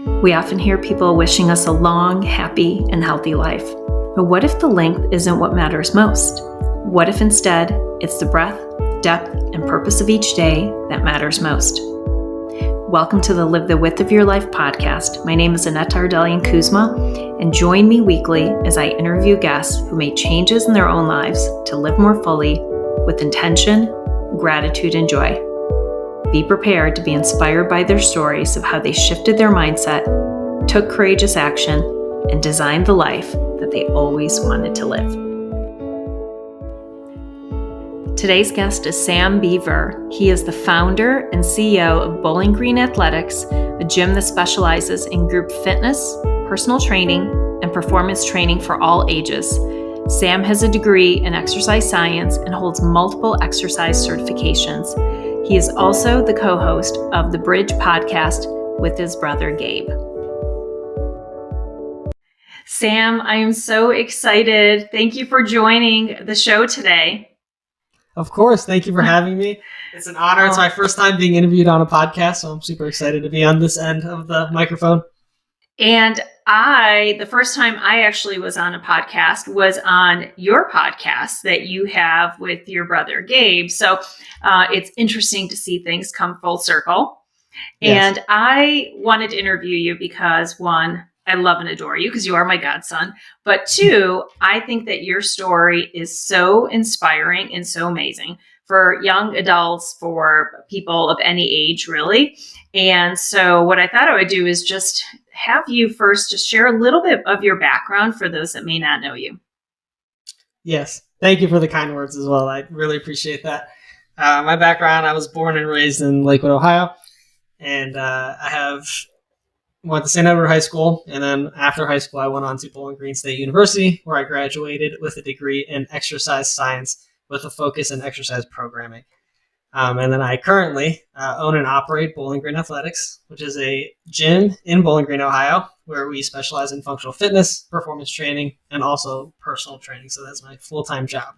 We often hear people wishing us a long, happy, and healthy life. But what if the length isn't what matters most? What if instead it's the breadth, depth, and purpose of each day that matters most? Welcome to the Live the Width of Your Life podcast. My name is Aneta Ardelian Kuzma, and join me weekly as I interview guests who made changes in their own lives to live more fully with intention, gratitude, and joy. Be prepared to be inspired by their stories of how they shifted their mindset, took courageous action, and designed the life that they always wanted to live. Today's guest is Sam Beaver. He is the founder and CEO of Bowling Green Athletics, a gym that specializes in group fitness, personal training, and performance training for all ages. Sam has a degree in exercise science and holds multiple exercise certifications. He is also the co-host of the Bridge podcast with his brother, Gabe. Sam, I am so excited. Thank you for joining the show today. Of course. Thank you for having me. It's an honor. It's my first time being interviewed on a podcast, so I'm super excited to be on this end of the microphone. And the first time I actually was on a podcast was on your podcast that you have with your brother, Gabe. So it's interesting to see things come full circle. Yes. And I wanted to interview you because, one, I love and adore you because you are my godson. But two, I think that your story is so inspiring and so amazing for young adults, for people of any age, really. And so what I thought I would do is just have you first just share a little bit of your background for those that may not know you. Yes. Thank you for the kind words as well. I really appreciate that. My background, I was born and raised in Lakewood, Ohio. And I went to St. Edward High School. And then after high school, I went on to Bowling Green State University, where I graduated with a degree in exercise science with a focus in exercise programming. And then I currently own and operate Bowling Green Athletics, which is a gym in Bowling Green, Ohio, where we specialize in functional fitness, performance training, and also personal training. So that's my full-time job.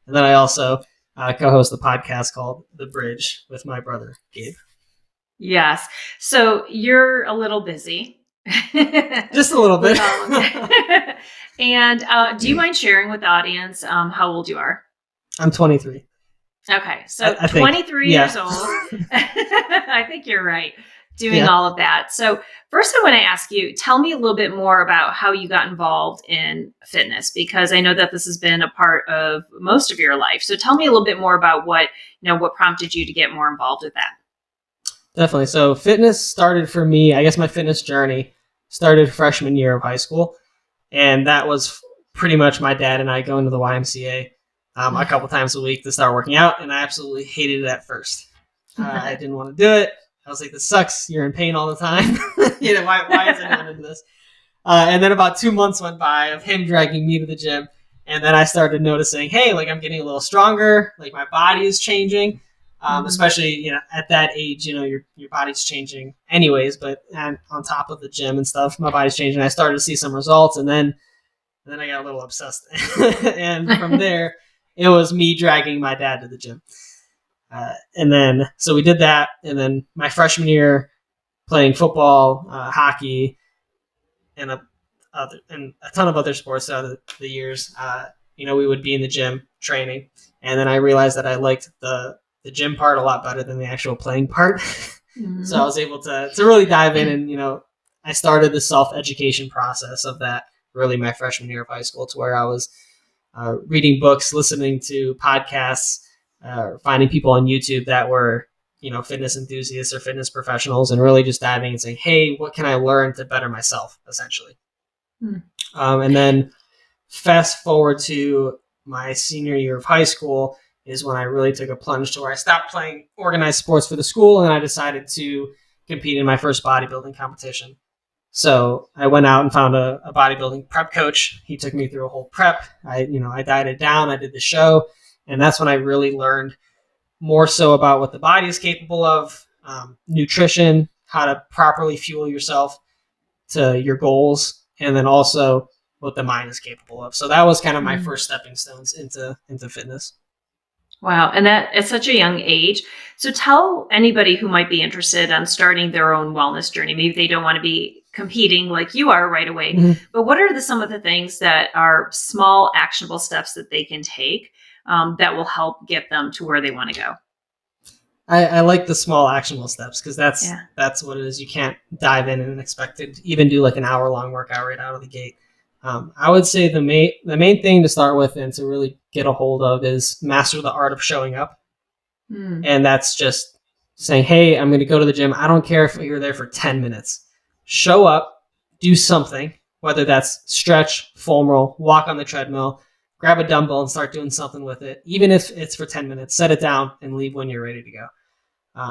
And then I also co-host a podcast called The Bridge with my brother, Gabe. Yes. So you're a little busy. Just a little bit. And do you mind sharing with the audience how old you are? I'm 23. Okay, so I 23 years old. I think you're right, doing all of that. So first I want to ask you, tell me a little bit more about how you got involved in fitness, because I know that this has been a part of most of your life. So tell me a little bit more about what prompted you to get more involved with that. Definitely. So fitness started for me, I guess my fitness journey started freshman year of high school. And that was pretty much my dad and I going to the YMCA a couple times a week to start working out, and I absolutely hated it at first. I didn't want to do it. I was like, this sucks. You're in pain all the time. Why is anyone into this? And then about 2 months went by of him dragging me to the gym, and then I started noticing, hey, I'm getting a little stronger, my body is changing, especially, at that age, your body's changing anyways, but and on top of the gym and stuff, my body's changing. I started to see some results, and then I got a little obsessed. And from there, it was me dragging my dad to the gym. And then, so we did that. And then my freshman year, playing football, hockey, and a ton of other sports throughout the years, we would be in the gym training. And then I realized that I liked the gym part a lot better than the actual playing part. Mm-hmm. So I was able to really dive in, and, I started the self-education process of that really my freshman year of high school, to where I was reading books, listening to podcasts, finding people on YouTube that were, fitness enthusiasts or fitness professionals, and really just diving and saying, hey, what can I learn to better myself, essentially? And then fast forward to my senior year of high school is when I really took a plunge to where I stopped playing organized sports for the school, and I decided to compete in my first bodybuilding competition. So I went out and found a bodybuilding prep coach. He took me through a whole prep. I dieted down. I did the show. And that's when I really learned more so about what the body is capable of, nutrition, how to properly fuel yourself to your goals, and then also what the mind is capable of. So that was kind of my first stepping stones into fitness. Wow. And that at such a young age. So tell anybody who might be interested on starting their own wellness journey. Maybe they don't want to competing like you are right away. Mhm. But what are some of the things that are small actionable steps that they can take that will help get them to where they want to go? I like the small actionable steps because Yeah. that's what it is. You can't dive in and expect to even do like an hour-long workout right out of the gate. I would say the main thing to start with and to really get a hold of is master the art of showing up. Mm. And that's just saying, hey, I'm going to go to the gym. I don't care if you're there for 10 minutes. Show up, do something, whether that's stretch, foam roll, walk on the treadmill, grab a dumbbell and start doing something with it. Even if it's for 10 minutes, set it down and leave when you're ready to go.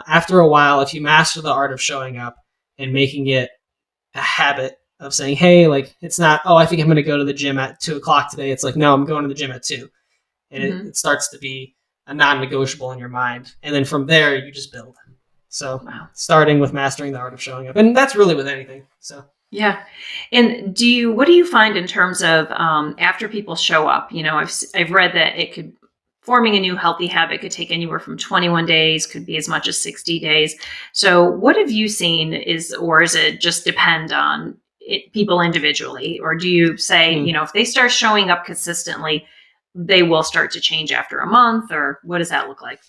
After a while, if you master the art of showing up and making it a habit of saying, hey, like it's not, oh, I think I'm going to go to the gym at 2 o'clock today. It's like, no, I'm going to the gym at 2. And Mm-hmm. it starts to be a non-negotiable in your mind. And then from there, you just build. So Wow. starting with mastering the art of showing up. And that's really with anything. So Yeah. And what do you find in terms of after people show up? I've read that forming a new healthy habit could take anywhere from 21 days, could be as much as 60 days. So what have you seen or is it just depend on people individually? Or do you say, if they start showing up consistently, they will start to change after a month, or what does that look like?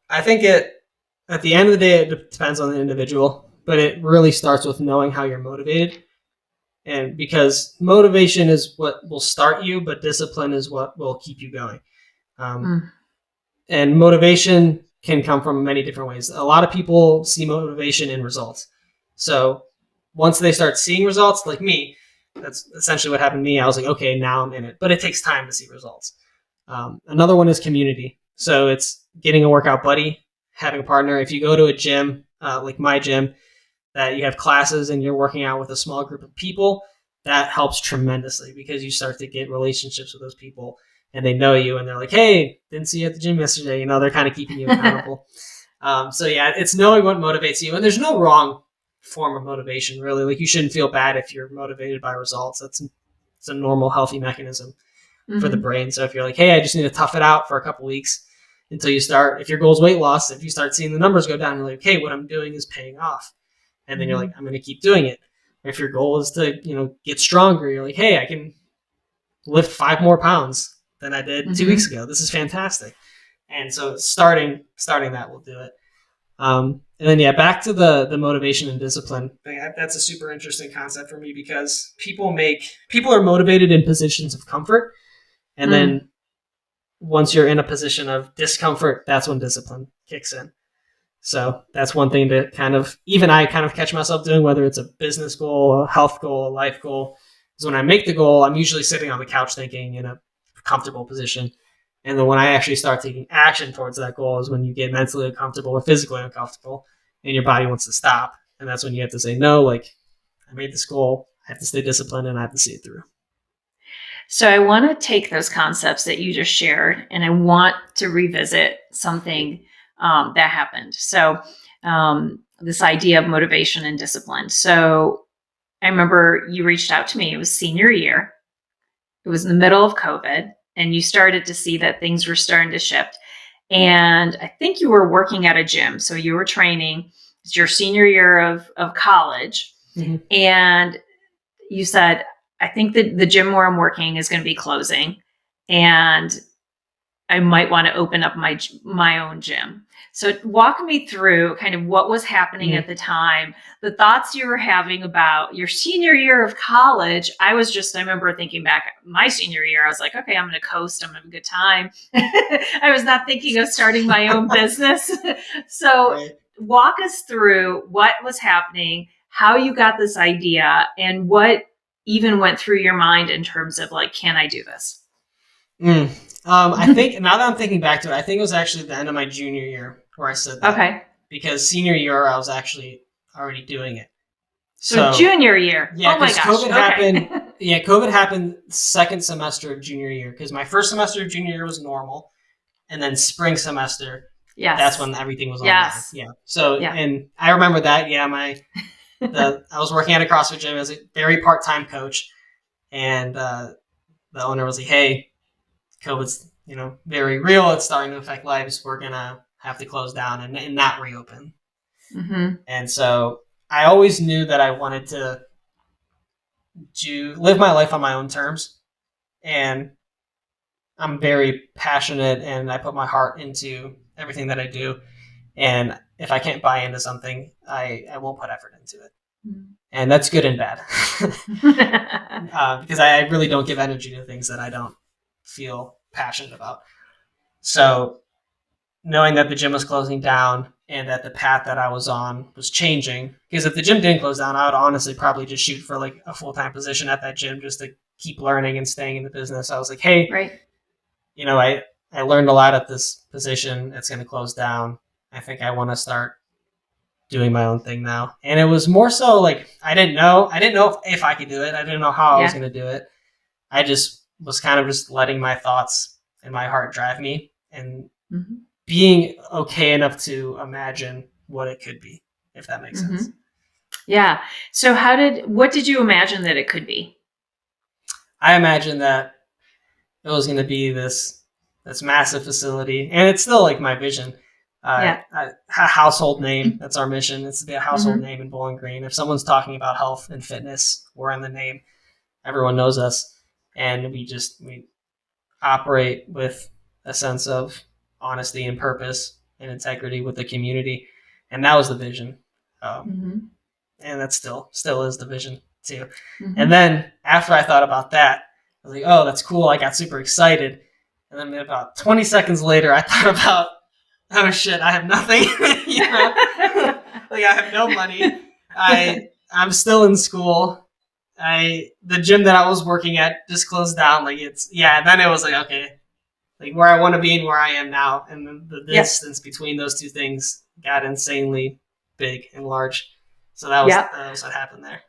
I think at the end of the day, it depends on the individual, but it really starts with knowing how you're motivated. And because motivation is what will start you, but discipline is what will keep you going. Mm. And motivation can come from many different ways. A lot of people see motivation in results. So once they start seeing results, like me, that's essentially what happened to me. I was like, okay, now I'm in it. But it takes time to see results. Another one is community. So it's getting a workout buddy, having a partner. If you go to a gym, like my gym, that you have classes and you're working out with a small group of people, that helps tremendously because you start to get relationships with those people and they know you and they're like, hey, didn't see you at the gym yesterday. They're kind of keeping you accountable. So yeah, it's knowing what motivates you. And there's no wrong form of motivation, really. Like you shouldn't feel bad if you're motivated by results. It's a normal, healthy mechanism for the Mm-hmm. brain. So if you're like, hey, I just need to tough it out for a couple weeks until you start, if your goal is weight loss, if you start seeing the numbers go down, you're like, hey, what I'm doing is paying off. And then you're like, I'm going to keep doing it. If your goal is to, get stronger, you're like, hey, I can lift 5 more pounds than I did 2 weeks ago. This is fantastic. And so starting that will do it. And then yeah, back to the motivation and discipline thing. That's a super interesting concept for me because people are motivated in positions of comfort, and then once you're in a position of discomfort, that's when discipline kicks in. So that's one thing to I catch myself doing, whether it's a business goal, a health goal, a life goal, is when I make the goal, I'm usually sitting on the couch thinking in a comfortable position. And then when I actually start taking action towards that goal is when you get mentally uncomfortable or physically uncomfortable and your body wants to stop. And that's when you have to say, no, like I made this goal. I have to stay disciplined and I have to see it through. So I want to take those concepts that you just shared and I want to revisit something that happened. So this idea of motivation and discipline. So I remember you reached out to me. It was senior year. It was in the middle of COVID and you started to see that things were starting to shift. And I think you were working at a gym. So you were training. It's your senior year of college. Mm-hmm. And you said, I think that the gym where I'm working is going to be closing and I might want to open up my own gym. So walk me through kind of what was happening at the time, the thoughts you were having about your senior year of college. I remember thinking back my senior year, I was like, okay, I'm going to coast. I'm going to have a good time. I was not thinking of starting my own business. So walk us through what was happening, how you got this idea, and what even went through your mind in terms of like, can I do this? I think now that I'm thinking back to it, I think it was actually the end of my junior year where I said that. Okay. Because senior year, I was actually already doing it. So junior year. Yeah, because COVID happened. Yeah, COVID happened second semester of junior year because my first semester of junior year was normal, and then spring semester. Yes. That's when everything was online. Yes. Yeah. So and I remember that. Yeah, I was working at a CrossFit gym as a very part-time coach, and the owner was like, "Hey, COVID's very real. It's starting to affect lives. We're gonna have to close down and not reopen." Mm-hmm. And so I always knew that I wanted to live my life on my own terms, and I'm very passionate and I put my heart into everything that I do. And if I can't buy into something, I won't put effort into it. And that's good and bad. Because I really don't give energy to things that I don't feel passionate about. So knowing that the gym was closing down and that the path that I was on was changing, because if the gym didn't close down, I would honestly probably just shoot for like a full-time position at that gym just to keep learning and staying in the business. I was like, hey, right. I learned a lot at this position. It's going to close down. I think I want to start doing my own thing now. And it was more so like I didn't know if I could do it. I didn't know how I was going to do it. I just was kind of just letting my thoughts and my heart drive me, and being okay enough to imagine what it could be, if that makes sense. Yeah. So what did you imagine that it could be? I imagined that it was going to be this massive facility, and it's still like my vision. A household name. That's our mission. It's to be a household name in Bowling Green. If someone's talking about health and fitness, we're in the name. Everyone knows us, and we operate with a sense of honesty and purpose and integrity with the community, and that was the vision. And that still is the vision too. And then after I thought about that, I was like, oh, that's cool. I got super excited. And then about 20 seconds later, I thought about, oh shit, I have nothing. Like I have no money. I'm still in school. The gym that I was working at just closed down. Like then it was like, okay, like where I want to be and where I am now. And the distance between those two things got insanely big and large. So that was what happened there.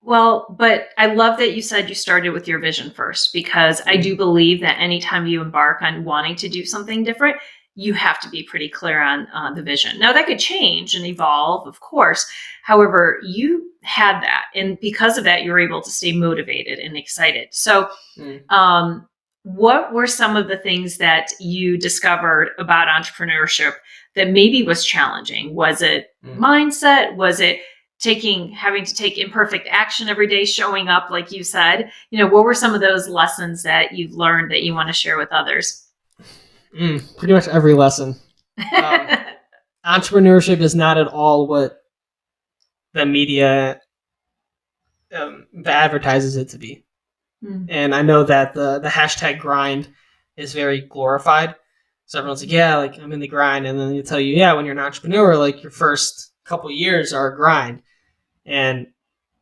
Well, but I love that you said you started with your vision first, because I do believe that anytime you embark on wanting to do something different, you have to be pretty clear on the vision. Now, that could change and evolve, of course. However, you had that. And because of that, you were able to stay motivated and excited. So what were some of the things that you discovered about entrepreneurship that maybe was challenging? Was it mindset? Was it having to take imperfect action every day, showing up, like you said? What were some of those lessons that you've learned that you want to share with others? Pretty much every lesson. Entrepreneurship is not at all what the media advertises it to be. And I know that the hashtag grind is very glorified. So everyone's like, yeah, like I'm in the grind. And then they tell you, yeah, when you're an entrepreneur, like your first couple years are a grind. And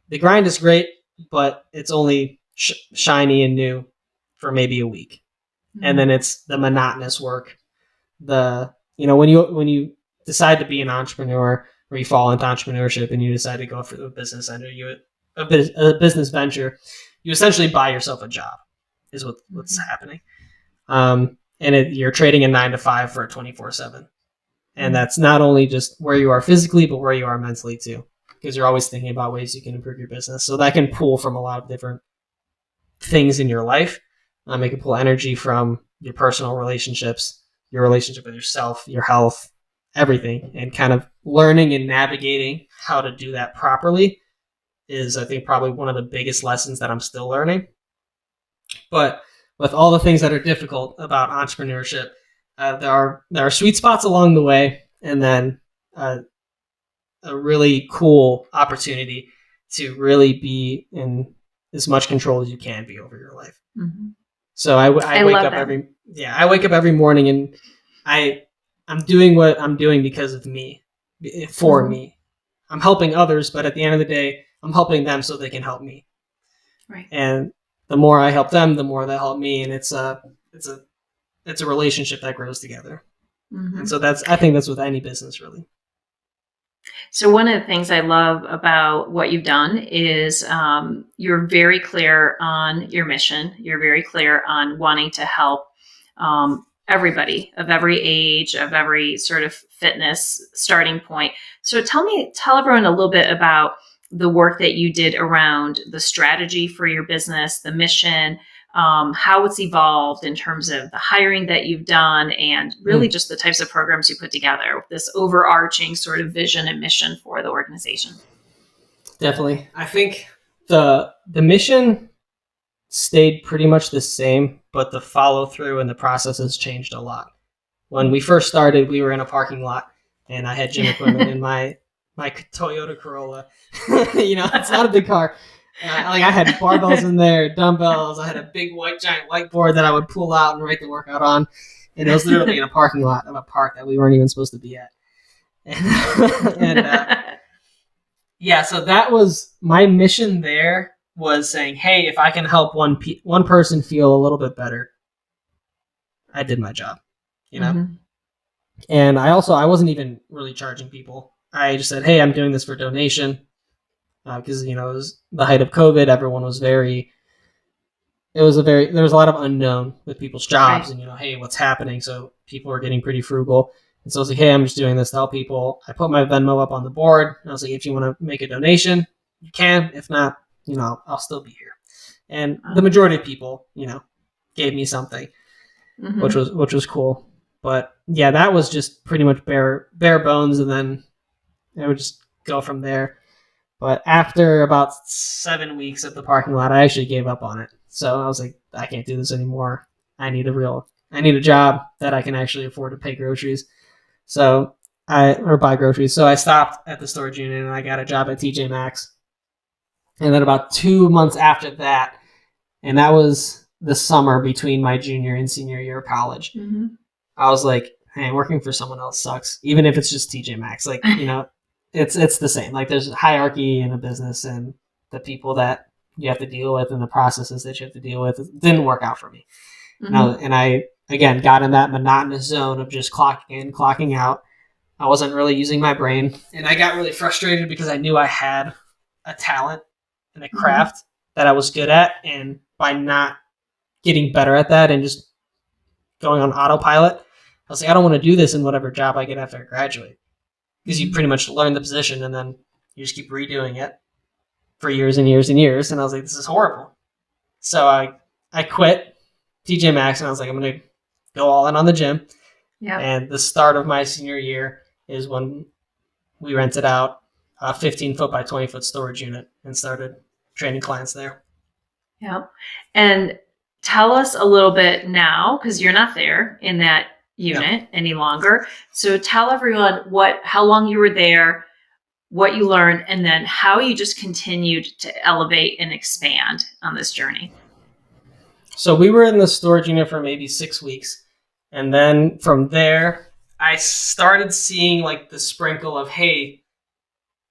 the grind is great, but it's only shiny and new for maybe a week. And then it's the monotonous work. When you decide to be an entrepreneur, or you fall into entrepreneurship and you decide to go for a business business venture, you essentially buy yourself a job, is what's happening. You're trading a 9-to-5 for a 24/7. And that's not only just where you are physically, but where you are mentally too, because you're always thinking about ways you can improve your business. So that can pull from a lot of different things in your life. It can pull energy from your personal relationships, your relationship with yourself, your health, everything. And kind of learning and navigating how to do that properly is, I think, probably one of the biggest lessons that I'm still learning. But with all the things that are difficult about entrepreneurship, there are sweet spots along the way, and then a really cool opportunity to really be in as much control as you can be over your life. So I wake up I wake up every morning, and I'm doing what I'm doing because of me, for me. I'm helping others, but at the end of the day, I'm helping them so they can help me. Right. And the more I help them, the more they help me, and it's a relationship that grows together. And so I think that's with any business, really. So one of the things I love about what you've done is you're very clear on your mission. You're very clear on wanting to help everybody of every age, of every sort of fitness starting point. So tell everyone a little bit about the work that you did around the strategy for your business, the mission, how it's evolved in terms of the hiring that you've done and really just the types of programs you put together, this overarching sort of vision and mission for the organization. Definitely. I think the mission stayed pretty much the same, but the follow through and the process has changed a lot. When we first started, we were in a parking lot, and I had gym equipment in my Toyota Corolla. It's not a big car. I had barbells in there, dumbbells. I had a big giant whiteboard that I would pull out and write the workout on. And it was literally in a parking lot of a park that we weren't even supposed to be at. So that was my mission there, was saying, hey, if I can help one person feel a little bit better, I did my job, Mm-hmm. And I wasn't even really charging people. I just said, hey, I'm doing this for donation. Because, it was the height of COVID. Everyone was there was a lot of unknown with people's jobs, right. And, hey, what's happening? So people were getting pretty frugal. And so I was like, hey, I'm just doing this to help people. I put my Venmo up on the board. And I was like, if you want to make a donation, you can. If not, I'll still be here. And the majority of people, gave me something, mm-hmm. which was cool. But yeah, that was just pretty much bare bones. And then I would just go from there. But after about 7 weeks at the parking lot, I actually gave up on it. So I was like, I can't do this anymore. I need a job that I can actually afford to pay groceries. Or buy groceries. So I stopped at the storage unit and I got a job at TJ Maxx. And then about 2 months after that, and that was the summer between my junior and senior year of college, mm-hmm. I was like, hey, working for someone else sucks. Even if it's just TJ Maxx. Like, it's the same. Like, there's hierarchy in a business, and the people that you have to deal with and the processes that you have to deal with didn't work out for me. Mm-hmm. And I, again, got in that monotonous zone of just clocking in, clocking out. I wasn't really using my brain. And I got really frustrated because I knew I had a talent and a craft mm-hmm. that I was good at. And by not getting better at that and just going on autopilot, I was like, I don't want to do this in whatever job I get after I graduate. Because you pretty much learn the position and then you just keep redoing it for years and years and years. And I was like, this is horrible. So I quit TJ Maxx and I was like, I'm going to go all in on the gym. Yeah. And the start of my senior year is when we rented out a 15 foot by 20 foot storage unit and started training clients there. Yeah. And tell us a little bit now, because you're not there in that unit any longer. So tell everyone how long you were there, what you learned, and then how you just continued to elevate and expand on this journey. So we were in the storage unit for maybe 6 weeks. And then from there, I started seeing like the sprinkle of, hey,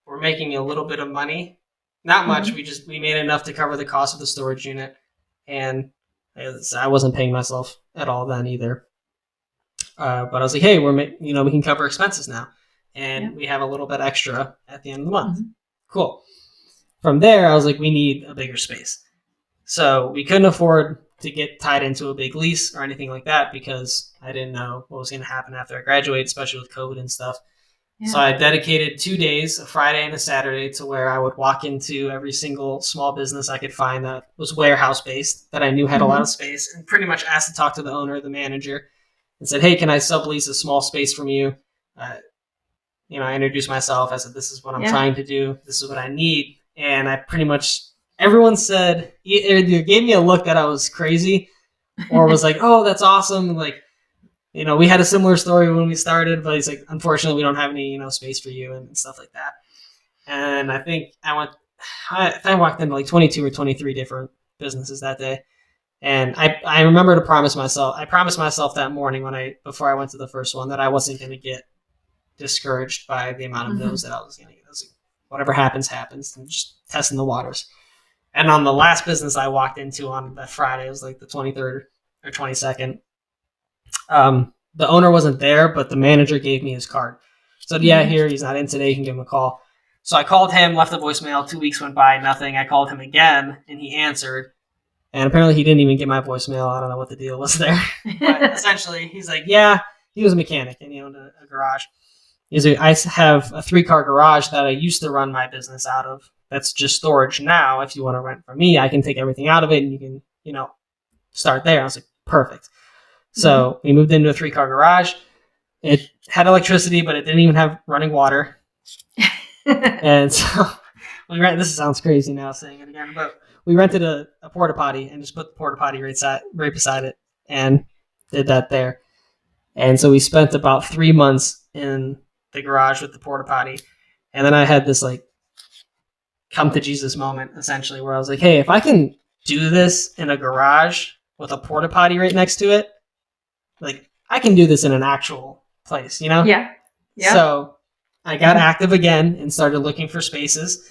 we're making a little bit of money. Not much. Mm-hmm. We made enough to cover the cost of the storage unit. And I wasn't paying myself at all then either. But I was like, hey, we can cover expenses now. And we have a little bit extra at the end of the month. Mm-hmm. Cool. From there, I was like, we need a bigger space. So we couldn't afford to get tied into a big lease or anything like that because I didn't know what was going to happen after I graduated, especially with COVID and stuff. Yeah. So I dedicated 2 days, a Friday and a Saturday, to where I would walk into every single small business I could find that was warehouse-based, that I knew had mm-hmm. a lot of space, and pretty much asked to talk to the owner or the manager and said, hey, can I sublease a small space from you? I introduced myself. I said, this is what I'm trying to do. This is what I need. And I pretty much, everyone said, either gave me a look that I was crazy or was like, oh, that's awesome. And like, we had a similar story when we started, but he's like, unfortunately, we don't have any, space for you and stuff like that. And I think I walked into like 22 or 23 different businesses that day. And I remember I promised myself that morning before I went to the first one that I wasn't going to get discouraged by the amount of mm-hmm. no's that I was going to get. I was like, whatever happens, and just testing the waters. And on the last business I walked into on that Friday, it was like the 23rd or 22nd. The owner wasn't there, but the manager gave me his card. So yeah, here, he's not in today. You can give him a call. So I called him, left a voicemail. 2 weeks went by, nothing. I called him again, and he answered. And apparently he didn't even get my voicemail. I don't know what the deal was there. But essentially, he's like, yeah, he was a mechanic and he owned a garage. He's like, I have a 3-car garage that I used to run my business out of. That's just storage now. If you want to rent from me, I can take everything out of it and you can, start there. I was like, perfect. So we moved into a 3-car garage. It had electricity, but it didn't even have running water. And so this sounds crazy now saying it again, but we rented a porta potty and just put the porta potty right beside it and did that there. And so we spent about 3 months in the garage with the porta potty. And then I had this like come to Jesus moment essentially where I was like, hey, if I can do this in a garage with a porta potty right next to it, like I can do this in an actual place, you know? Yeah. So I got active again and started looking for spaces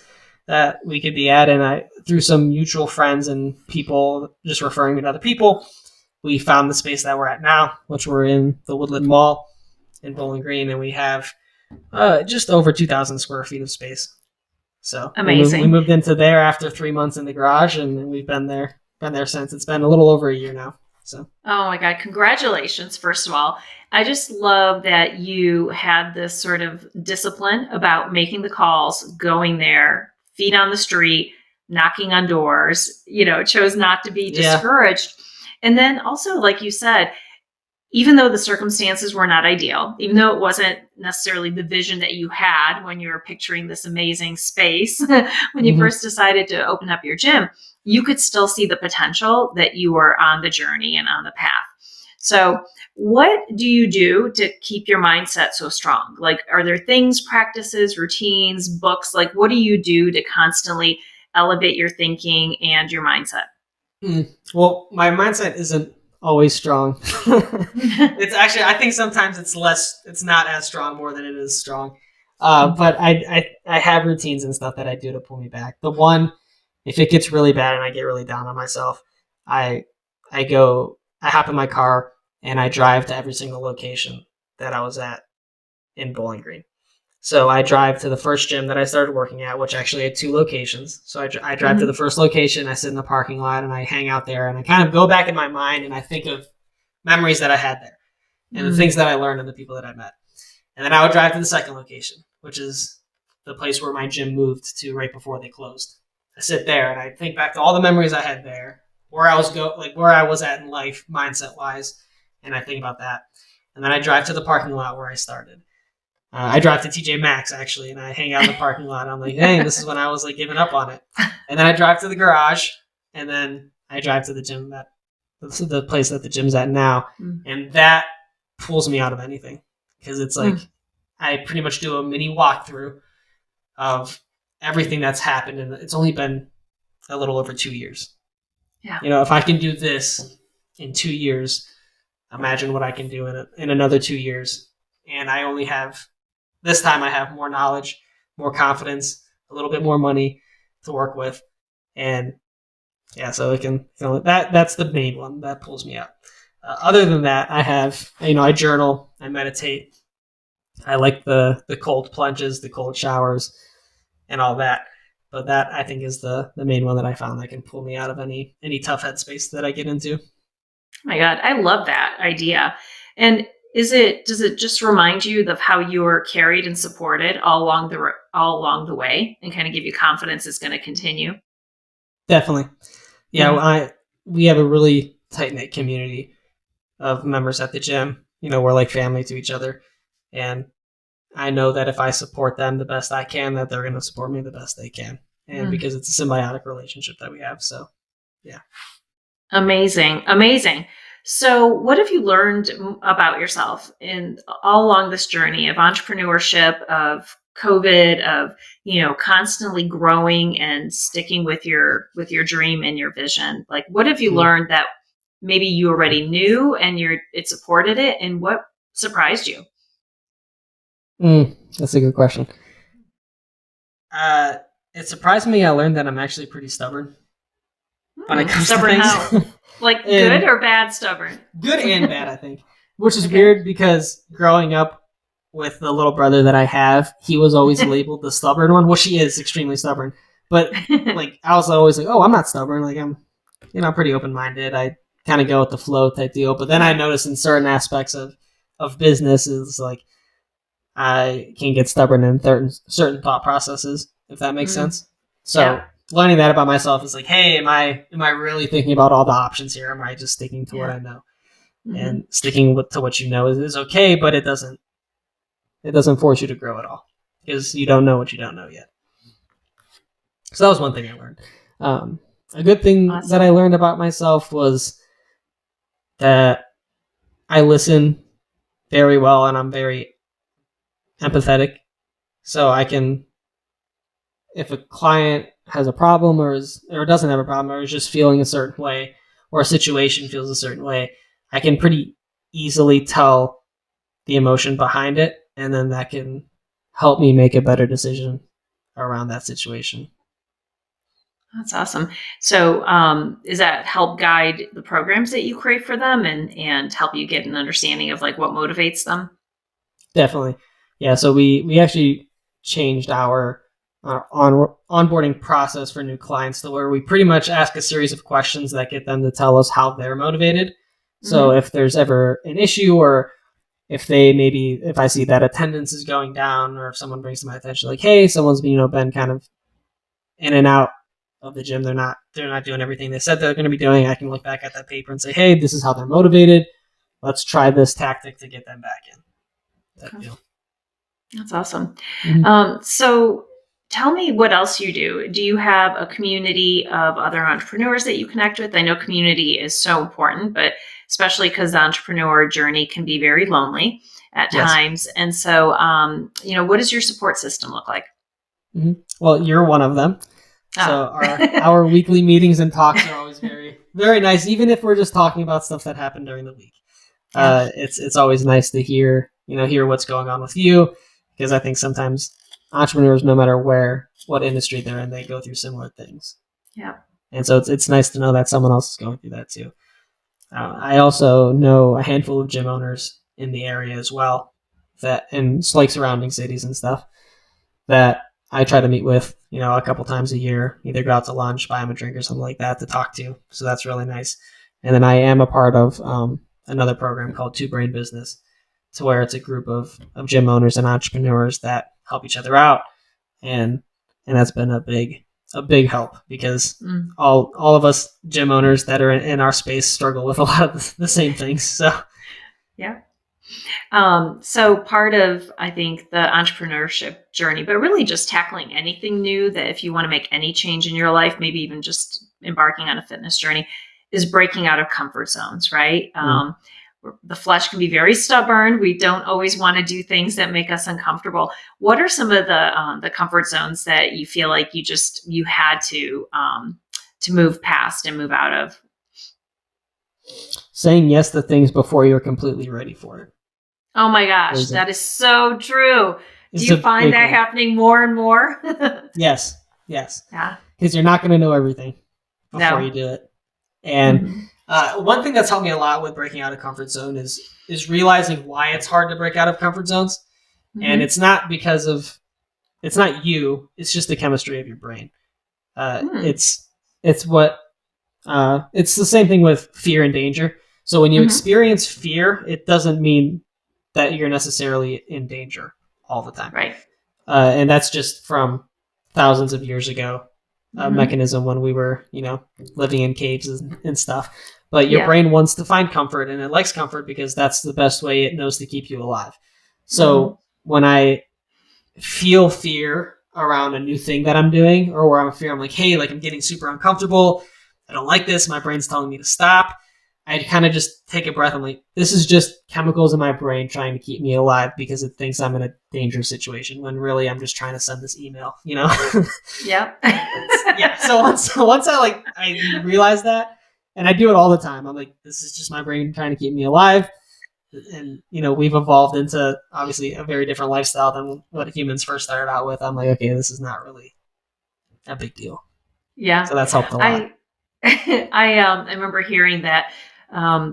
that we could be at. And I, through some mutual friends and people just referring me to other people, we found the space that we're at now, which we're in the Woodland Mall in Bowling Green. And we have just over 2,000 square feet of space. So amazing. We moved into there after 3 months in the garage, and we've been there since. It's been a little over a year now. So. Oh my God. Congratulations. First of all, I just love that you had this sort of discipline about making the calls, going there, feet on the street, knocking on doors, chose not to be discouraged. Yeah. And then also, like you said, even though the circumstances were not ideal, even though it wasn't necessarily the vision that you had when you were picturing this amazing space, when you first decided to open up your gym, you could still see the potential that you were on the journey and on the path. So what do you do to keep your mindset so strong? Like, are there things, practices, routines, books? Like, what do you do to constantly elevate your thinking and your mindset? Well, my mindset isn't always strong. It's actually, I think sometimes it's not as strong more than it is strong. But I have routines and stuff that I do to pull me back. The one, if it gets really bad and I get really down on myself, I hop in my car and I drive to every single location that I was at in Bowling Green. So I drive to the first gym that I started working at, which actually had 2 locations. So I drive to the first location, I sit in the parking lot and I hang out there and I kind of go back in my mind and I think of memories that I had there and the things that I learned and the people that I met. And then I would drive to the second location, which is the place where my gym moved to right before they closed. I sit there and I think back to all the memories I had there, where I was at in life, mindset wise, and I think about that. And then I drive to the parking lot where I started. I drive to TJ Maxx actually, and I hang out in the parking lot. I'm like, hey, this is when I was like giving up on it. And then I drive to the garage, and then I drive to the gym the place that the gym's at now, and that pulls me out of anything because it's like I pretty much do a mini walkthrough of everything that's happened, and it's only been a little over 2 years. Yeah, if I can do this in 2 years, imagine what I can do in another 2 years. And I only have. This time I have more knowledge, more confidence, a little bit more money to work with. And yeah, so it can, that's the main one that pulls me out. Other than that, I have, I journal, I meditate. I like the cold plunges, the cold showers and all that. But that I think is the main one that I found that can pull me out of any tough headspace that I get into. Oh my God, I love that idea. And does it just remind you of how you were carried and supported all along the way, and kind of give you confidence it's going to continue? Definitely, yeah. We have a really tight knit community of members at the gym. We're like family to each other, and I know that if I support them the best I can, that they're going to support me the best they can, and because it's a symbiotic relationship that we have. So, yeah, amazing. So what have you learned about yourself all along this journey of entrepreneurship, of COVID, of, constantly growing and sticking with your dream and your vision? Like, what have you learned that maybe you already knew and it supported it, and what surprised you? That's a good question. It surprised me. I learned that I'm actually pretty stubborn when it comes stubborn to things. How? Like good or bad stubborn? Good and bad, I think. Which is weird because growing up with the little brother that I have, he was always labeled the stubborn one. Well, she is extremely stubborn. But like I was always like, oh, I'm not stubborn. Like I'm pretty open-minded. I kind of go with the flow type deal. But then I noticed in certain aspects of businesses, like I can get stubborn in certain thought processes, if that makes sense. So learning that about myself is like, hey, am I really thinking about all the options here? Am I just sticking to what I know? And sticking to what you know is okay, but it doesn't force you to grow at all because you don't know what you don't know yet. So that was one thing I learned. A good thing that I learned about myself was that I listen very well and I'm very empathetic. So I can, if a client has a problem or doesn't have a problem or is just feeling a certain way or a situation feels a certain way, I can pretty easily tell the emotion behind it, and then that can help me make a better decision around that situation. That's awesome. So is that help guide the programs that you create for them and help you get an understanding of like what motivates them? Definitely. Yeah. So we actually changed our onboarding process for new clients to where we pretty much ask a series of questions that get them to tell us how they're motivated. So if there's ever an issue or if I see that attendance is going down or if someone brings to my attention, like, hey, someone's been kind of in and out of the gym, they're not doing everything they said they're going to be doing, I can look back at that paper and say, hey, this is how they're motivated. Let's try this tactic to get them back in. Okay. That's awesome. Mm-hmm. So tell me what else you do. Do you have a community of other entrepreneurs that you connect with? I know community is so important, but especially because the entrepreneur journey can be very lonely at times. And so, what does your support system look like? Mm-hmm. Well, you're one of them. So our weekly meetings and talks are always very, very nice, even if we're just talking about stuff that happened during the week. Yeah. It's always nice to hear what's going on with you, because I think sometimes entrepreneurs, no matter what industry they're in, they go through similar things. Yeah. And so it's nice to know that someone else is going through that too. I also know a handful of gym owners in the area as well, that in like surrounding cities and stuff, that I try to meet with, a couple times a year, either go out to lunch, buy them a drink or something like that to talk to. So that's really nice. And then I am a part of another program called Two Brain Business, to where it's a group of gym owners and entrepreneurs that help each other out. And that's been a big help, because all of us gym owners that are in our space struggle with a lot of the same things. So, yeah. So part of, I think, the entrepreneurship journey, but really just tackling anything new, that if you want to make any change in your life, maybe even just embarking on a fitness journey, is breaking out of comfort zones, right? The flesh can be very stubborn. We don't always want to do things that make us uncomfortable. What are some of the comfort zones that you feel like you had to move past and move out of? Saying yes to things before you're completely ready for it. Oh my gosh, that is so true. Do you find that happening more and more? Yes. Yeah. Because you're not going to know everything before you do it. And one thing that's helped me a lot with breaking out of comfort zone is realizing why it's hard to break out of comfort zones. And it's not because it's not you, it's just the chemistry of your brain. It's the same thing with fear and danger. So when you experience fear, it doesn't mean that you're necessarily in danger all the time. Right. And that's just from thousands of years ago, a mechanism when we were, living in caves and stuff. But your brain wants to find comfort, and it likes comfort because that's the best way it knows to keep you alive. So when I feel fear around a new thing that I'm doing, or where I'm like, hey, like I'm getting super uncomfortable, I don't like this, my brain's telling me to stop, I kind of just take a breath. I'm like, this is just chemicals in my brain trying to keep me alive because it thinks I'm in a dangerous situation, when really I'm just trying to send this email, Yep. Yeah. So once I realize that, and I do it all the time, I'm like, this is just my brain trying to keep me alive. And, we've evolved into obviously a very different lifestyle than what humans first started out with. I'm like, okay, this is not really a big deal. Yeah. So that's helped a lot. I remember hearing that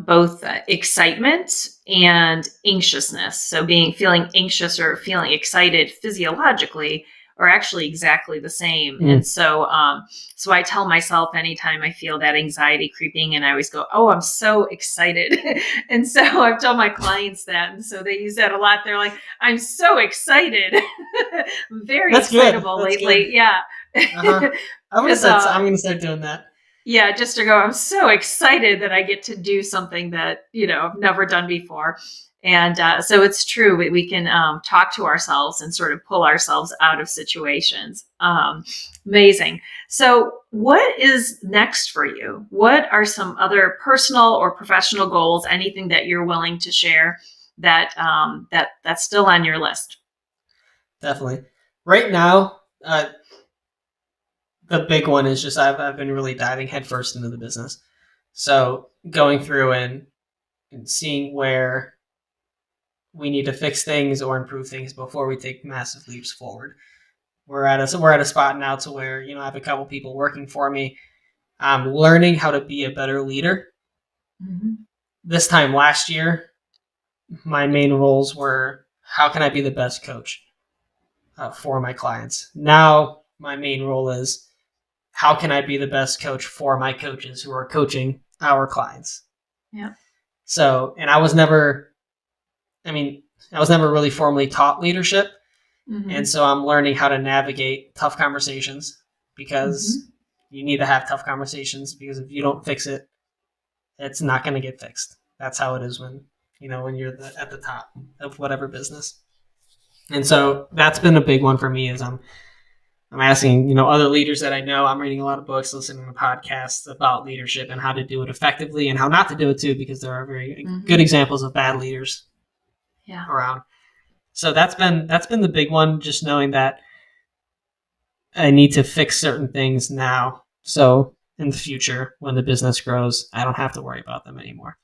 both excitement and anxiousness. So feeling anxious or feeling excited physiologically are actually exactly the same. And so I tell myself anytime I feel that anxiety creeping, and I always go, oh, I'm so excited. And so I've told my clients that. And so they use that a lot. They're like, I'm so excited. I'm very excitable lately. Good. Yeah. Uh-huh. I would have said I'm going to start doing that. Yeah, just to go, I'm so excited that I get to do something that, I've never done before. And so it's true. We can talk to ourselves and sort of pull ourselves out of situations. Amazing. So, what is next for you? What are some other personal or professional goals? Anything that you're willing to share that's still on your list? Definitely. Right now, the big one is just I've been really diving headfirst into the business. So going through and seeing where we need to fix things or improve things before we take massive leaps forward. We're at a spot now to where I have a couple people working for me. I'm learning how to be a better leader. Mm-hmm. This time last year, my main roles were how can I be the best coach for my clients. Now my main role is how can I be the best coach for my coaches who are coaching our clients. Yeah. So, and I was never really formally taught leadership. Mm-hmm. And so I'm learning how to navigate tough conversations because you need to have tough conversations because if you don't fix it, it's not going to get fixed. That's how it is when you're at the top of whatever business. And so that's been a big one for me is I'm asking, other leaders that I know. I'm reading a lot of books, listening to podcasts about leadership and how to do it effectively and how not to do it too, because there are very good examples of bad leaders around. So that's been the big one, just knowing that I need to fix certain things now. So in the future, when the business grows, I don't have to worry about them anymore.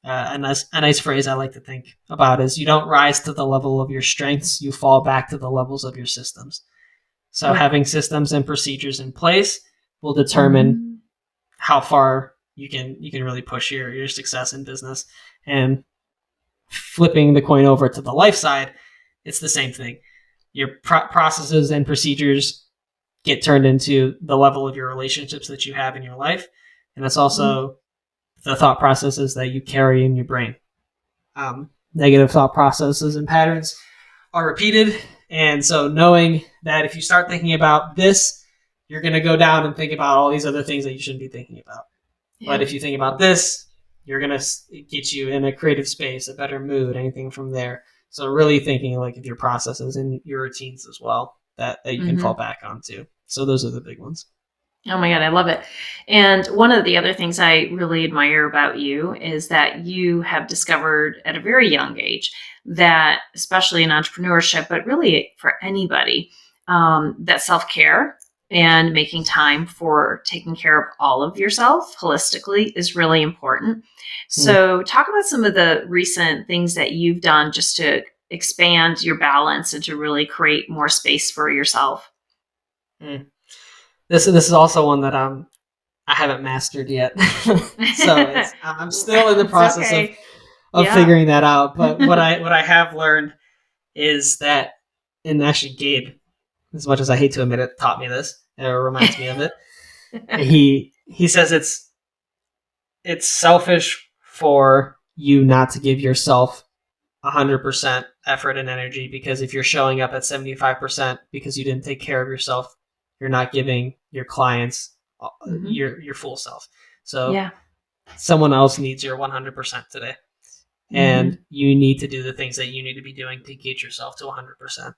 A nice phrase I like to think about is you don't rise to the level of your strengths, you fall back to the levels of your systems. So having systems and procedures in place will determine how far you can really push your success in business. And flipping the coin over to the life side, it's the same thing. Your processes and procedures get turned into the level of your relationships that you have in your life. And it's also the thought processes that you carry in your brain. Negative thought processes and patterns are repeated. And so knowing that if you start thinking about this, you're going to go down and think about all these other things that you shouldn't be thinking about. Yeah. But if you think about this, you're going to get you in a creative space, a better mood, anything from there. So really thinking like of your processes and your routines as well that you can fall back onto. So those are the big ones. Oh my God, I love it. And one of the other things I really admire about you is that you have discovered at a very young age that, especially in entrepreneurship, but really for anybody, that self-care and making time for taking care of all of yourself holistically is really important. So talk about some of the recent things that you've done just to expand your balance and to really create more space for yourself. This is also one that I haven't mastered yet. So I'm still in the process of figuring that out. But what I have learned is that, and actually Gabe, as much as I hate to admit it, taught me this. It reminds me of it. He says it's selfish for you not to give yourself 100% effort and energy, because if you're showing up at 75% because you didn't take care of yourself, you're not giving your clients your full self. So someone else needs your 100% today. And you need to do the things that you need to be doing to get yourself to 100%.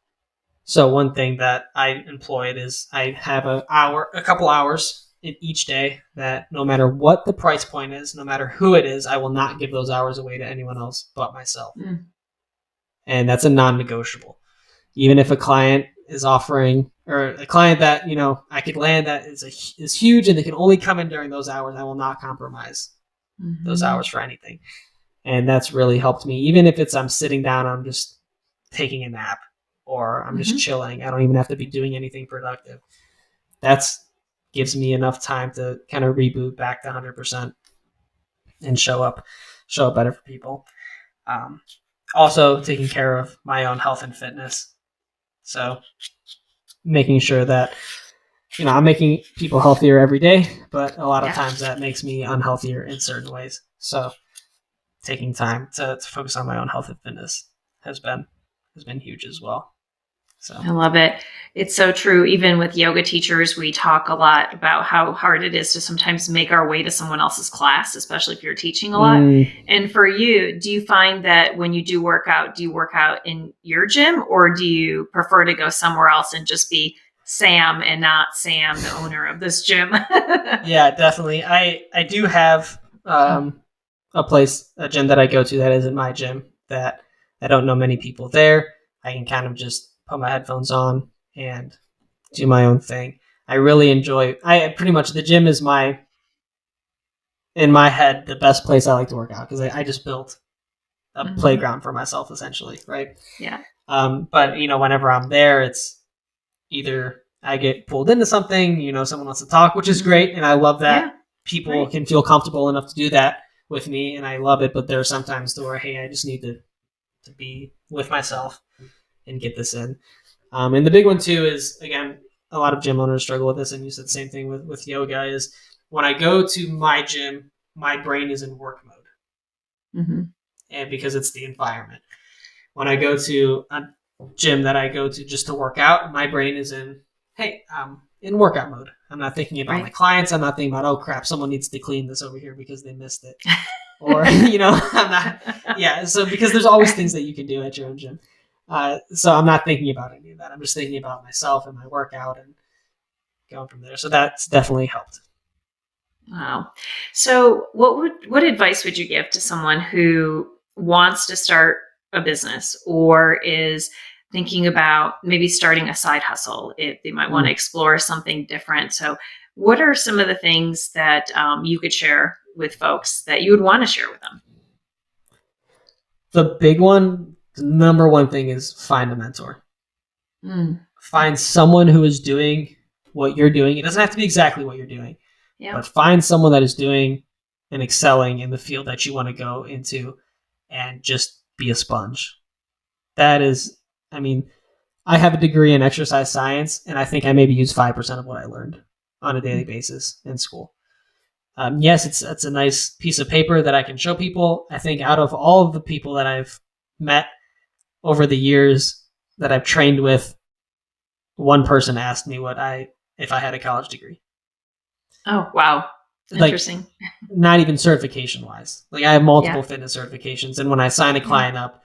So one thing that I employed is I have a couple hours in each day that no matter what the price point is, no matter who it is, I will not give those hours away to anyone else but myself. And that's a non-negotiable. Even if a client is offering, or a client that I could land that is huge and they can only come in during those hours, I will not compromise those hours for anything. And that's really helped me. Even if I'm sitting down, I'm just taking a nap, or I'm just chilling. I don't even have to be doing anything productive. That's gives me enough time to kind of reboot back to 100% and show up better for people. Also taking care of my own health and fitness. So making sure that, I'm making people healthier every day, but a lot of times that makes me unhealthier in certain ways. So taking time to focus on my own health and fitness has been huge as well. So I love it. It's so true. Even with yoga teachers, we talk a lot about how hard it is to sometimes make our way to someone else's class, especially if you're teaching a lot. And for you, do you find that when you do work out in your gym, or do you prefer to go somewhere else and just be Sam and not Sam, the owner of this gym? yeah, definitely. I do have a gym that I go to that isn't my gym, that I don't know many people there. I can kind of just put my headphones on and do my own thing. I really enjoy. I pretty much the gym is in my head the best place I like to work out, because I just built a playground for myself essentially, right? Yeah. But whenever I'm there, it's either I get pulled into something, someone wants to talk, which is great, and I love that people can feel comfortable enough to do that with me, and I love it. But there are sometimes where, hey, I just need to be with myself and get this in. And the big one too is, again, a lot of gym owners struggle with this, and you said the same thing with yoga, is when I go to my gym, my brain is in work mode, and because it's the environment. When I go to a gym that I go to just to work out, my brain is in, hey, in workout mode. I'm not thinking about my clients. I'm not thinking about, oh crap, someone needs to clean this over here because they missed it. Or, I'm not, so because there's always things that you can do at your own gym. So I'm not thinking about any of that. I'm just thinking about myself and my workout and going from there. So that's definitely helped. Wow. So what advice would you give to someone who wants to start a business, or is thinking about maybe starting a side hustle? If they might want to explore something different. So what are some of the things that you could share with folks that you would want to share with them? The big one, the number one thing, is find a mentor. Find someone who is doing what you're doing. It doesn't have to be exactly what you're doing, but find someone that is doing and excelling in the field that you want to go into, and just be a sponge. That is, I have a degree in exercise science, and I think I maybe use 5% of what I learned on a daily basis in school. Yes, it's a nice piece of paper that I can show people. I think out of all of the people that I've met over the years that I've trained with, one person asked me if I had a college degree. Oh, wow. Interesting. Not even certification wise. I have multiple fitness certifications, and when I sign a client up,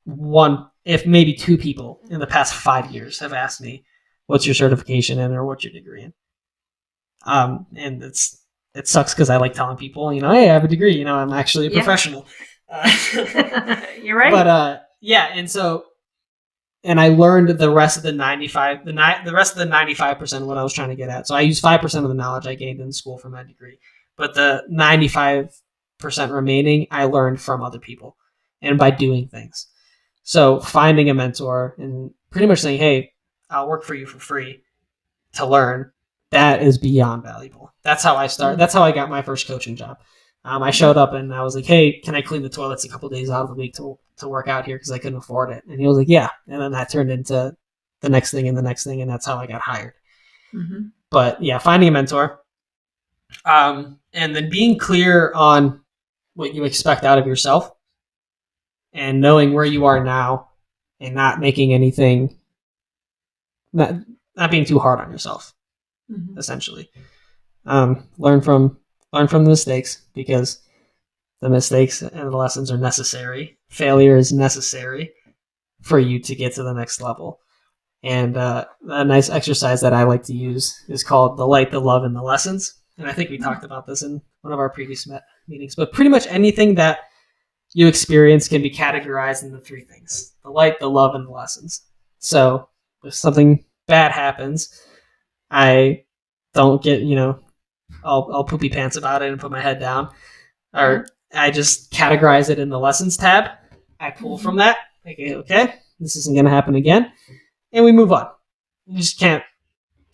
one, if maybe two people in the past 5 years have asked me, what's your certification in, or what's your degree in? And it sucks because I like telling people, hey, I have a degree, I'm actually a professional. You're right. But and I learned the rest of the 95% of what I was trying to get at. So I used 5% of the knowledge I gained in school for my degree, but the 95% remaining I learned from other people and by doing things. So finding a mentor and pretty much saying, hey, I'll work for you for free to learn, that is beyond valuable. That's how I started. That's how I got my first coaching job. I showed up and I was like, hey, can I clean the toilets a couple days out of the week to work out here because I couldn't afford it? And he was like, yeah. And then that turned into the next thing and the next thing, and that's how I got hired. But yeah, finding a mentor, and then being clear on what you expect out of yourself, and knowing where you are now, and not making anything, not being too hard on yourself, essentially. Learn from the mistakes, because the mistakes and the lessons are necessary. Failure is necessary for you to get to the next level. And a nice exercise that I like to use is called the light, the love, and the lessons. And I think we talked about this in one of our previous meetings. But pretty much anything that you experience can be categorized into three things: the light, the love, and the lessons. So if something bad happens, I don't get, I'll poopy pants about it and put my head down. Or I just categorize it in the lessons tab. I pull from that. Okay, this isn't going to happen again. And we move on. You just can't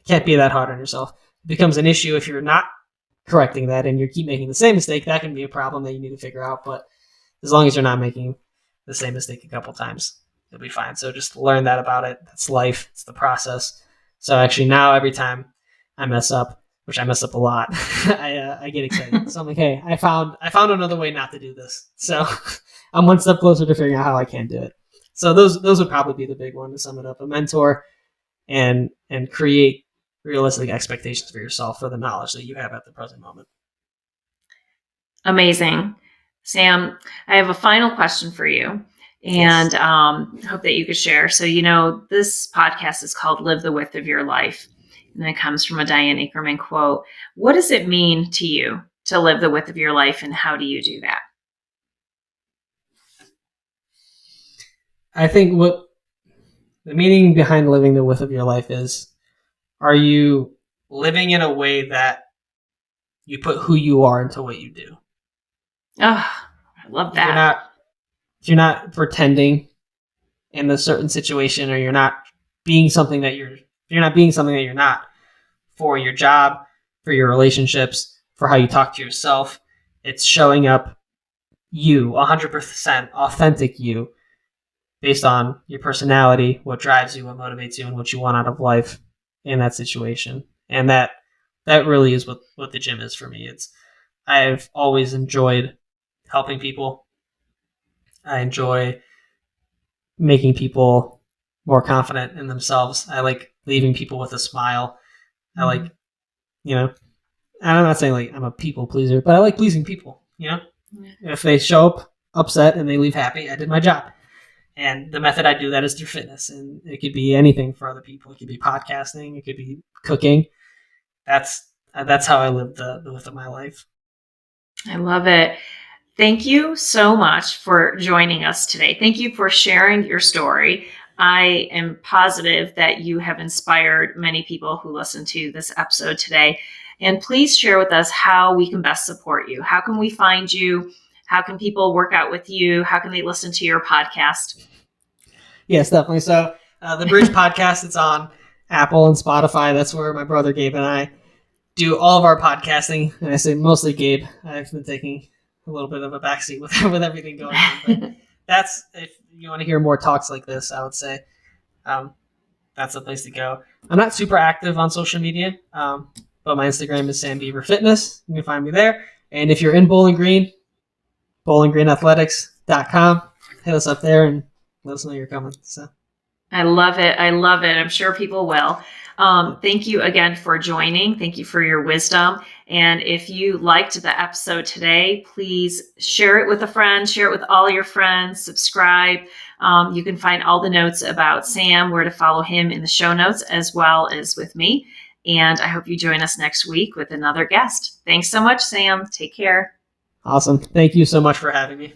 be that hard on yourself. It becomes an issue if you're not correcting that and you keep making the same mistake. That can be a problem that you need to figure out. But as long as you're not making the same mistake a couple times, you'll be fine. So just learn that about it. That's life. It's the process. So actually now every time I mess up, which I mess up a lot, I get excited. So I'm like, hey, I found another way not to do this. So I'm one step closer to figuring out how I can do it. So those would probably be the big one to sum it up: a mentor, and create realistic expectations for yourself for the knowledge that you have at the present moment. Amazing. Sam, I have a final question for you, and hope that you could share. So, this podcast is called Live the Width of Your Life, and it comes from a Diane Ackerman quote. What does it mean to you to live the width of your life, and how do you do that? I think what the meaning behind living the width of your life is, are you living in a way that you put who you are into what you do? Oh, I love that. You're not pretending in a certain situation, or you're not being something that you're not for your job, for your relationships, for how you talk to yourself. It's showing up you, 100% authentic you, based on your personality, what drives you, what motivates you, and what you want out of life in that situation. And that really is what the gym is for me. I've always enjoyed helping people. I enjoy making people more confident in themselves. I like leaving people with a smile. I like, and I'm not saying like I'm a people pleaser, but I like pleasing people. If they show up upset and they leave happy, I did my job. And the method I do that is through fitness, and it could be anything for other people. It could be podcasting, it could be cooking. That's how I live the width of my life. I love it. Thank you so much for joining us today. Thank you for sharing your story. I am positive that you have inspired many people who listen to this episode today. And please share with us how we can best support you. How can we find you? How can people work out with you? How can they listen to your podcast? Yes, definitely. So the Bridge podcast, it's on Apple and Spotify. That's where my brother Gabe and I do all of our podcasting. And I say mostly Gabe. I've been taking a little bit of a backseat with everything going on. But that's, if you want to hear more talks like this, I would say that's the place to go. I'm not super active on social media, but my Instagram is Sam Beaver Fitness. You can find me there. And if you're in Bowling Green, bowlinggreenathletics.com, hit us up there and let us know you're coming. So I love it. I love it. I'm sure people will. Thank you again for joining. Thank you for your wisdom. And if you liked the episode today, please share it with a friend, share it with all your friends, subscribe. You can find all the notes about Sam, where to follow him in the show notes, as well as with me. And I hope you join us next week with another guest. Thanks so much, Sam. Take care. Awesome. Thank you so much for having me.